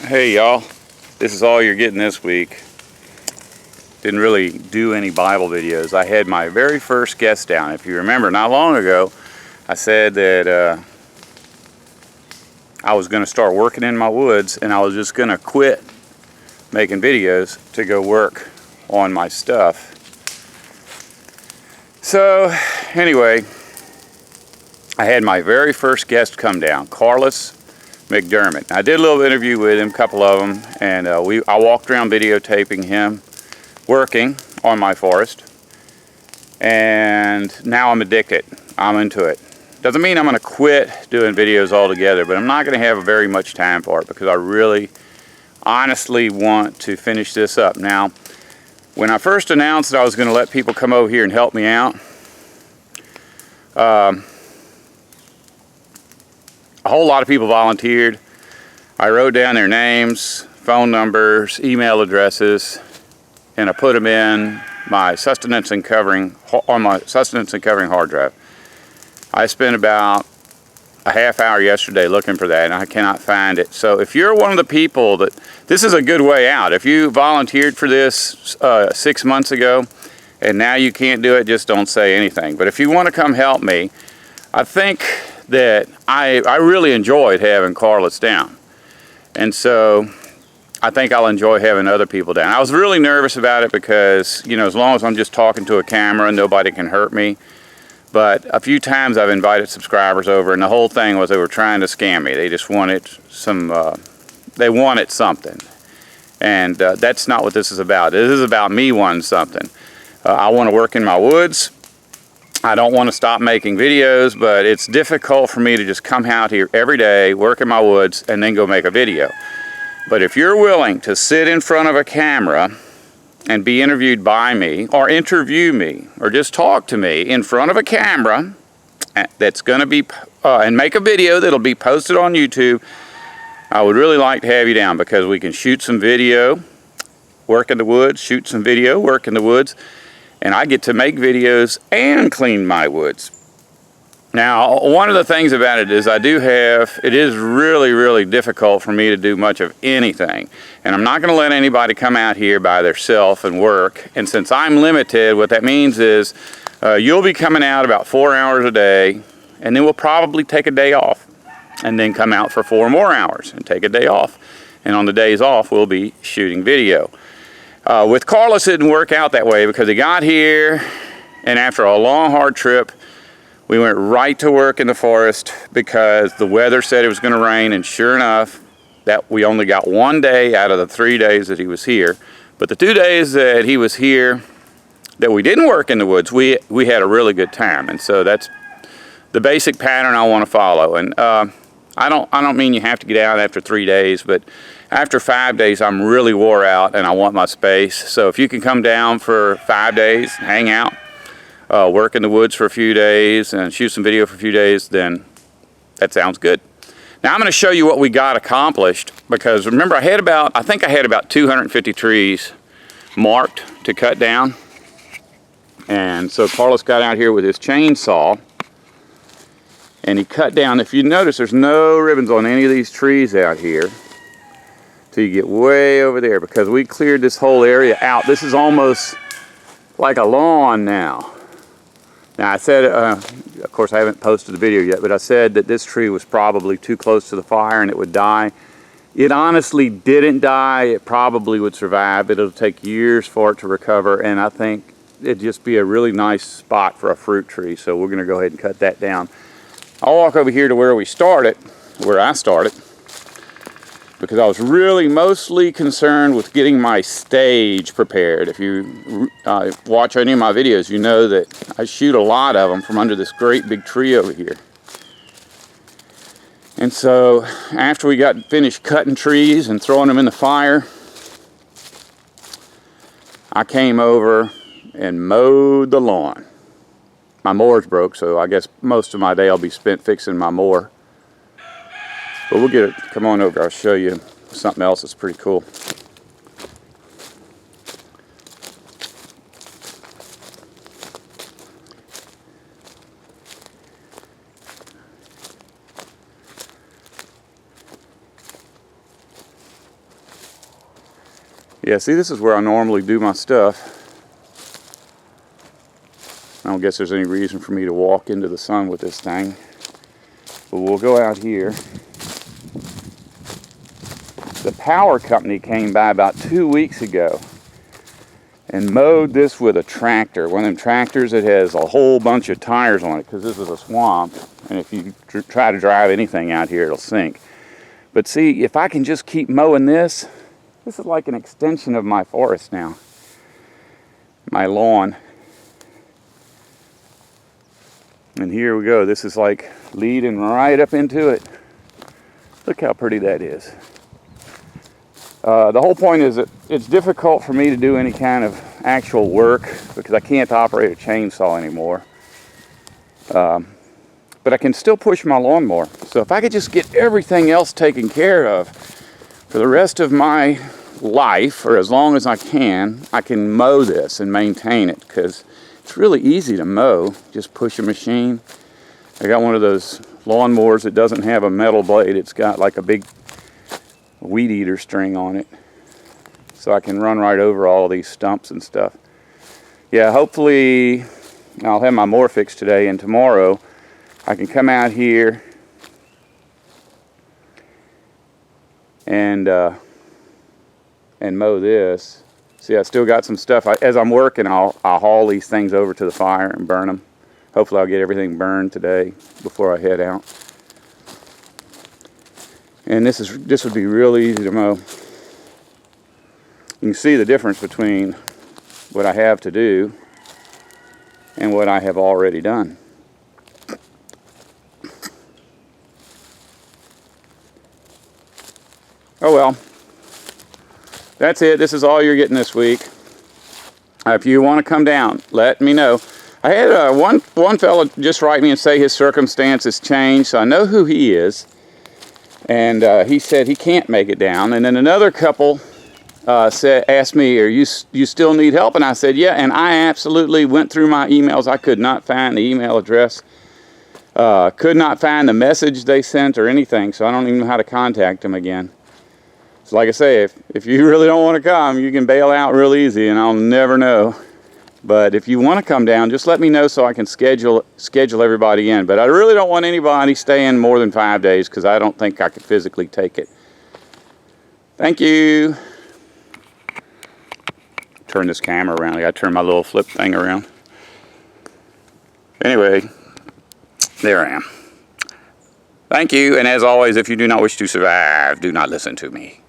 Hey y'all, this is all you're getting this week. Didn't really do any Bible videos. I had my very first guest down. If you remember, not long ago, I said that I was going to start working in my woods and I was just going to quit making videos to go work on my stuff. So anyway, I had my very first guest come down, Carlos McDermott. I did a little interview with him, a couple of them, and I walked around videotaping him working on my forest, and now I'm addicted. I'm into it. Doesn't mean I'm going to quit doing videos altogether, but I'm not going to have very much time for it because I really honestly want to finish this up. Now, when I first announced that I was going to let people come over here and help me out, a whole lot of people volunteered. I wrote down their names, phone numbers, email addresses, and I put them in my sustenance and covering hard drive. I spent about a half hour yesterday looking for that, and I cannot find it. So if you're one of the people this is a good way out. If you volunteered for this 6 months ago and now you can't do it, just don't say anything. But if you want to come help me, I think that I really enjoyed having Carlos down. And so I think I'll enjoy having other people down. I was really nervous about it because, you know, as long as I'm just talking to a camera, nobody can hurt me. But a few times I've invited subscribers over, and the whole thing was they were trying to scam me. They just wanted they wanted something. And that's not what this is about. This is about me wanting something. I want to work in my woods. I don't want to stop making videos, but it's difficult for me to just come out here every day, work in my woods, and then go make a video. But if you're willing to sit in front of a camera and be interviewed by me, or interview me, or just talk to me in front of a camera that's going to be, and make a video that'll be posted on YouTube, I would really like to have you down because we can shoot some video, work in the woods, shoot some video, work in the woods, and I get to make videos and clean my woods. Now, one of the things about it is it is really, really difficult for me to do much of anything. And I'm not going to let anybody come out here by themselves and work. And since I'm limited, what that means is you'll be coming out about 4 hours a day, and then we'll probably take a day off and then come out for 4 more hours and take a day off. And on the days off, we'll be shooting video. With Carlos, it didn't work out that way because he got here, and after a long, hard trip, we went right to work in the forest because the weather said it was going to rain, and sure enough, that we only got 1 day out of the 3 days that he was here. But the 2 days that he was here that we didn't work in the woods, we had a really good time. And so that's the basic pattern I want to follow. And I don't mean you have to get out after 3 days, but after 5 days, I'm really wore out and I want my space. So if you can come down for 5 days, hang out, work in the woods for a few days and shoot some video for a few days, then that sounds good. Now I'm going to show you what we got accomplished because remember I think I had about 250 trees marked to cut down. And so Carlos got out here with his chainsaw and he cut down. If you notice, there's no ribbons on any of these trees out here till you get way over there because we cleared this whole area out. This is almost like a lawn now. Now I said, of course I haven't posted the video yet, but I said that this tree was probably too close to the fire and it would die. It honestly didn't die. It probably would survive. It'll take years for it to recover, and I think it'd just be a really nice spot for a fruit tree. So we're going to go ahead and cut that down. I'll walk over here to where I started, because I was really mostly concerned with getting my stage prepared. If you watch any of my videos, you know that I shoot a lot of them from under this great big tree over here. And so after we got finished cutting trees and throwing them in the fire, I came over and mowed the lawn. My mower's broke, so I guess most of my day will be spent fixing my mower. But we'll get it. Come on over. I'll show you something else that's pretty cool. Yeah, see, this is where I normally do my stuff. I don't guess there's any reason for me to walk into the sun with this thing. But we'll go out here. The power company came by about 2 weeks ago and mowed this with a tractor. One of them tractors that has a whole bunch of tires on it, because this is a swamp, and if you try to drive anything out here, it'll sink. But see, if I can just keep mowing this is like an extension of my forest now. My lawn. And here we go. This is like leading right up into it. Look how pretty that is. The whole point is that it's difficult for me to do any kind of actual work because I can't operate a chainsaw anymore. But I can still push my lawnmower. So if I could just get everything else taken care of for the rest of my life, or as long as I can mow this and maintain it, because it's really easy to mow. Just push a machine. I got one of those lawnmowers that doesn't have a metal blade. It's got like a big weed eater string on it, so I can run right over all these stumps and stuff. Yeah, hopefully I'll have my mower fixed today, and tomorrow I can come out here and mow this. See, I still got some stuff. As I'm working, I'll haul these things over to the fire and burn them. Hopefully I'll get everything burned today before I head out. And this would be real easy to mow. You can see the difference between what I have to do and what I have already done. Oh well, that's it. This is all you're getting this week. If you want to come down, let me know. I had one fella just write me and say his circumstances changed, so I know who he is. And he said he can't make it down. And then another couple asked me, you still need help? And I said, yeah. And I absolutely went through my emails. I could not find the email address. Could not find the message they sent or anything. So I don't even know how to contact them again. So like I say, if you really don't want to come, you can bail out real easy and I'll never know. But if you want to come down, just let me know so I can schedule everybody in. But I really don't want anybody staying more than 5 days because I don't think I could physically take it. Thank you. Turn this camera around. I got to turn my little flip thing around. Anyway, there I am. Thank you. And as always, if you do not wish to survive, do not listen to me.